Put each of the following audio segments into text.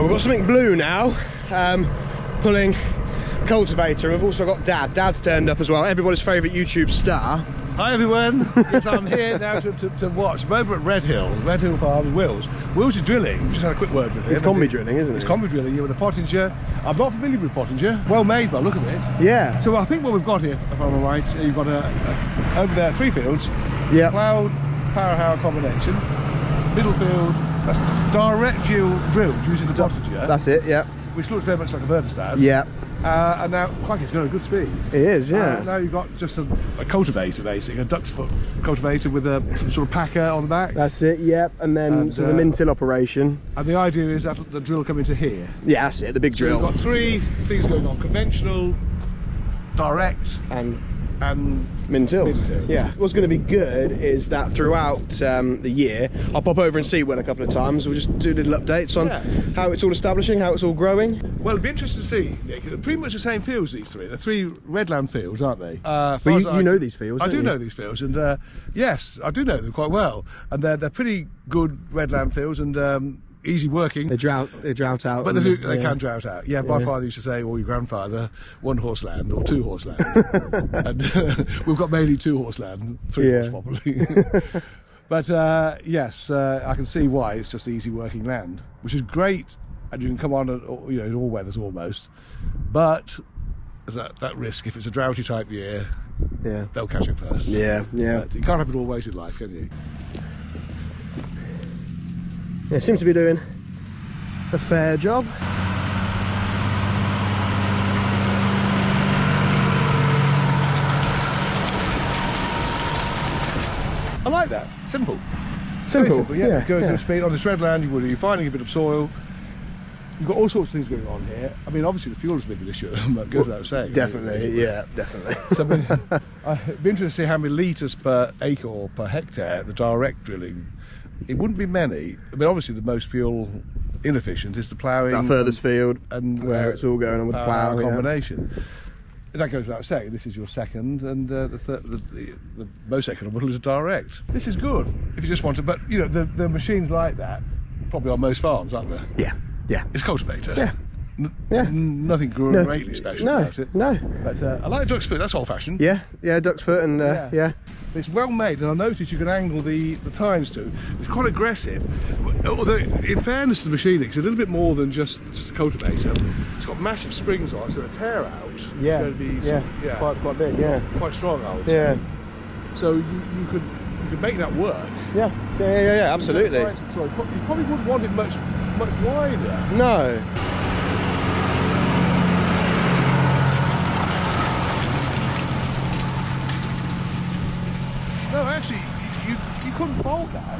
we've got something blue now, pulling cultivator. We've also got Dad. Dad's turned up as well, everybody's favourite YouTube star. Hi everyone, yes, I'm here now to watch. I'm over at Redhill Farms, Wills. Wills is drilling. We've just had a quick word with him. It's combi drilling, isn't it? It's combi drilling, yeah, with a Pottinger. I'm not familiar with Pottinger. Well made by the look of it. Yeah. So I think what we've got here, if I'm right, you've got over there 3 fields. Yeah. Cloud, power hour combination. Middle field, that's direct drilled using the Pottinger. That's it, yeah. Which looks very much like a vertistat. Yeah. And now, quite, it's going at a good speed. It is, yeah. Now you've got just a cultivator, basically, a duck's foot cultivator with some sort of packer on the back. That's it, yep. And then sort of min-till operation. And the idea is that the drill will come into here. Yeah, that's it, the big drill. So we've got 3 things going on: conventional, direct, and min-till. Yeah. What's going to be good is that throughout the year, I'll pop over and see one a couple of times. We'll just do little updates on how it's all establishing, how it's all growing. Well, it'd be interesting to see, Nick. They're pretty much the same fields, these 3. They're 3 Redland fields, aren't they? But you know these fields, I do know these fields, and yes, I do know them quite well. And they're pretty good Redland fields, and easy working. They drought out. But they can drought out. Yeah, my father used to say, or your grandfather, 1-horse land or 2-horse land. And we've got mainly 2-horse land, 3-horse probably. But yes, I can see why it's just easy working land, which is great, and you can come on in all weathers almost. But there's that risk, if it's a droughty type year, they'll catch it first. Yeah. But you can't have it all ways in life, can you? Yeah, seems to be doing a fair job. I like that. Simple. Simple, yeah. Going good speed on this redland, you're finding a bit of soil. You've got all sorts of things going on here. I mean, obviously the fuel is a bit of an issue, but goes without saying. Definitely, yeah, definitely. So I mean, I'd be interested to see how many litres per acre or per hectare the direct drilling. It wouldn't be many. I mean, obviously the most fuel inefficient is the ploughing. That furthest field and where it's all going on with the plough combination. That goes without saying. This is your second, and the most economical is a direct. This is good if you just want to, but you know the machines like that probably on most farms, aren't there? Yeah. It's cultivator. Yeah. Nothing greatly special about it. No. But I like duck's foot. That's old-fashioned. Yeah, duck's foot, and yeah. It's well made, and I noticed you can angle the tines too. It's quite aggressive. Although, in fairness to the machine, it's a little bit more than just a cultivator. It's got massive springs on it, so a tear out. Yeah. It's going to be quite big. Yeah. Quite strong, I would say. Yeah. So you could make that work. Yeah. Absolutely. You probably wouldn't want it much wider. No. No, actually, you couldn't fault that.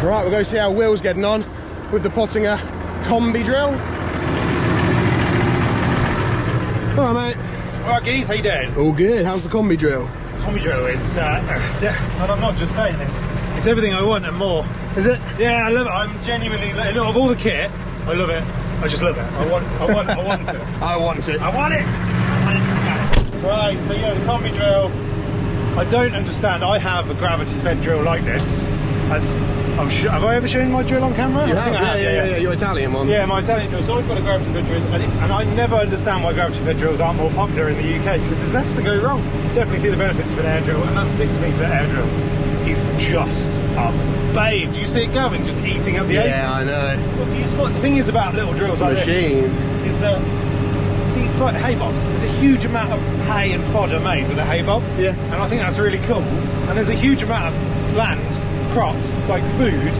Right, we'll go see how Will's getting on with the Pottinger combi drill. All right, mate. All right, geez, how you doing? All good. How's the combi drill? Combi drill is, and I'm not just saying this, it's everything I want and more. Is it? Yeah, I love it. I'm genuinely, of all the kit, I love it. I just love it. I want it. I want it. I want it. Right, so yeah, the combi drill, I don't understand. I have a gravity-fed drill like this. As I'm sure, have I ever shown my drill on camera? Yeah, your Italian one. Yeah, my Italian drill. So I've got a gravity-fed drill, and I never understand why gravity-fed drills aren't more popular in the UK, because there's less to go wrong. Definitely see the benefits of an air drill, and that 6-metre air drill is just a babe. Do you see it going, just eating up the air? Yeah, I know. Well, do you spot, the thing is about little drills like Machine. this, is that, see, it's like hay bobs. There's a huge amount of hay and fodder made with a hay bob. Yeah. And I think that's really cool. And there's a huge amount of land, crops, like food,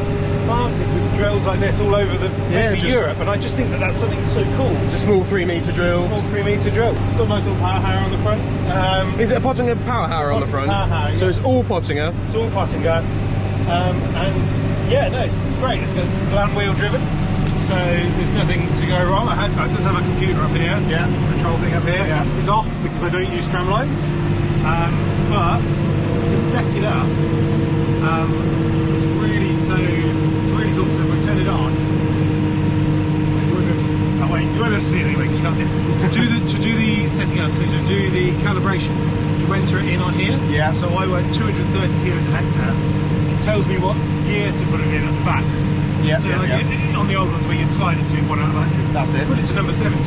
planted with drills like this all over the mainly Europe. And I just think that that's something so cool. Just small 3-metre drills. Small 3-metre drill. It's got a nice little power harrow on the front. Is it a Pottinger power harrow on the front? Power harrow, so yeah. it's all Pottinger. It's all Pottinger. And yeah, no, it's great. It's land wheel driven. So there's nothing to go wrong. I just have a computer up here. Yeah. Control thing up here. Yeah. It's off because I don't use tram lines. But to set it up, it's really cool. So if I turn it on, you won't be able to see it anyway because you can't see it. To do the setting up, so to do the calibration, you enter it in on here. Yeah. So I went 230 kilos a hectare. It tells me what gear to put it in at the back. Yeah, so on the old ones where you'd slide it to 1 out of 100. That's it. Put it to number 70,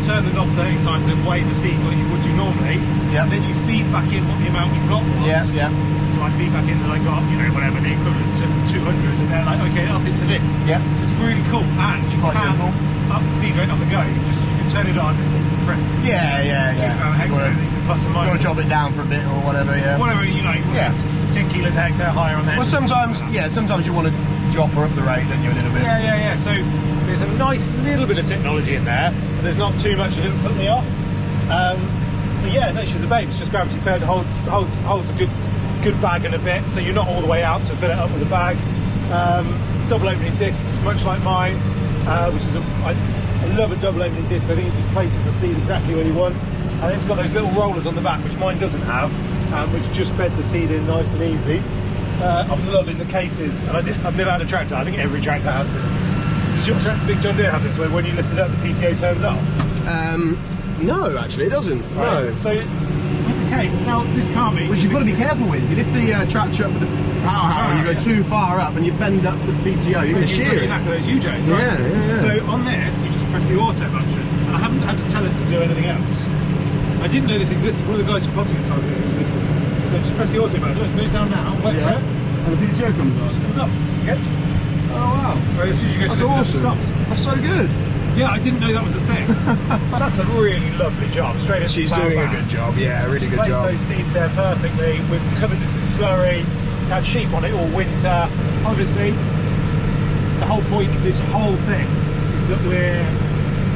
turn the knob 30 times and weigh the seed like you would do normally. Yeah. And then you feed back in what the amount you've got was. Yeah, yeah. So I feed back in that I got, whatever, the equivalent to 200, and they're like, okay, up into this. Yeah. So it's really cool. And you Quite can simple. up the seed rate on the go. You can turn it on, press. Yeah. Hectare, plus and minus. Got to chop it down for a bit or whatever, yeah. Whatever you like. Yeah. 10 kilos a hectare higher on there. Well, sometimes you want to chopper up the rate, don't you, a little bit? Yeah. So there's a nice little bit of technology in there, but there's not too much of it to put me off. So yeah, no, she's a babe. It's just gravity fed, holds a good bag and a bit, so you're not all the way out to fill it up with a bag. Double opening discs, much like mine, which is I love a double opening disc. I think it just places the seed exactly where you want. And it's got those little rollers on the back, which mine doesn't have, which just bed the seed in nice and easy. I'm loving the cases, and I've never had a tractor. I think every tractor has this. Does your big John Deere have this, where when you lift it up, the PTO turns off? No, actually, it doesn't. Right. No. So, okay, now this can't be. Which you've got to be careful with. You lift the tractor up with the power harrow, and you go too far up, and you bend up the PTO. You're going to shear it. Knacker those UJs, right? Yeah. So on this, you just press the auto button, and I haven't had to tell it to do anything else. I didn't know this existed. One of the guys from Pottinger told me it existed. So just press the auto button. Look, it goes down now. Wait for it. And the PTO comes up. Just comes up. Yep. Oh wow. Right, as soon as you go to That's it stops. That's so good. Yeah, I didn't know that was a thing. That's a really lovely job. Straight into She's doing a good job. Yeah, really good job. Those seeds there perfectly. We've covered this in slurry. It's had sheep on it all winter. Obviously, the whole point of this whole thing is that we're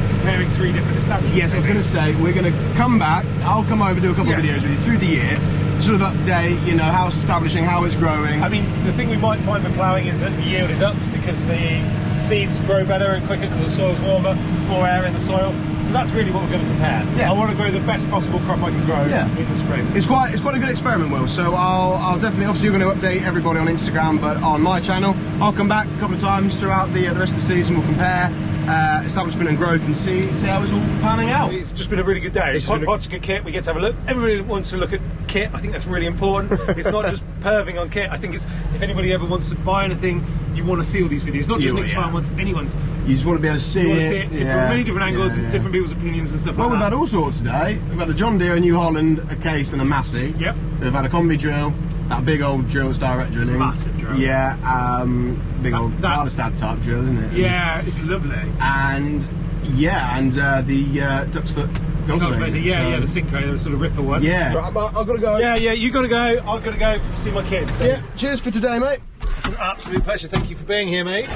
comparing 3 different establishments. Yes, I was going to say, we're going to come back. I'll come over, do a couple of videos with you through the year, sort of update, how it's establishing, how it's growing. I mean, the thing we might find with ploughing is that the yield is up because the seeds grow better and quicker because the soil's warmer, there's more air in the soil. So that's really what we're going to compare. Yeah. I want to grow the best possible crop I can grow in the spring. It's quite a good experiment, Will. So I'll definitely, obviously you're going to update everybody on Instagram, but on my channel, I'll come back a couple of times throughout the rest of the season. We'll compare establishment and growth and see how it's all panning out. It's just been a really good day. It's Pottinger kit. We get to have a look. Everybody wants to look at kit. I think that's really important. It's not just perving on kit. I think it's, if anybody ever wants to buy anything, you want to see all these videos. Not just Nick's Farm ones, anyone's. You just want to be able to see it. From many different angles, different people's opinions and stuff like that. Well, we've had all sorts today. We've had a John Deere, a New Holland, a Case and a Massey. Yep. We've had a combi drill, that big old drill that's direct drilling. Massive drill. Yeah, big old Hardestad type drill, isn't it? Yeah, it's lovely. And the duck's foot cultivator. Yeah, the Synchro, the sort of ripper one. Yeah. Right, I've got to go. Yeah, you got to go. I've got to go see my kids. So. Yeah, cheers for today, mate. It's an absolute pleasure. Thank you for being here, mate.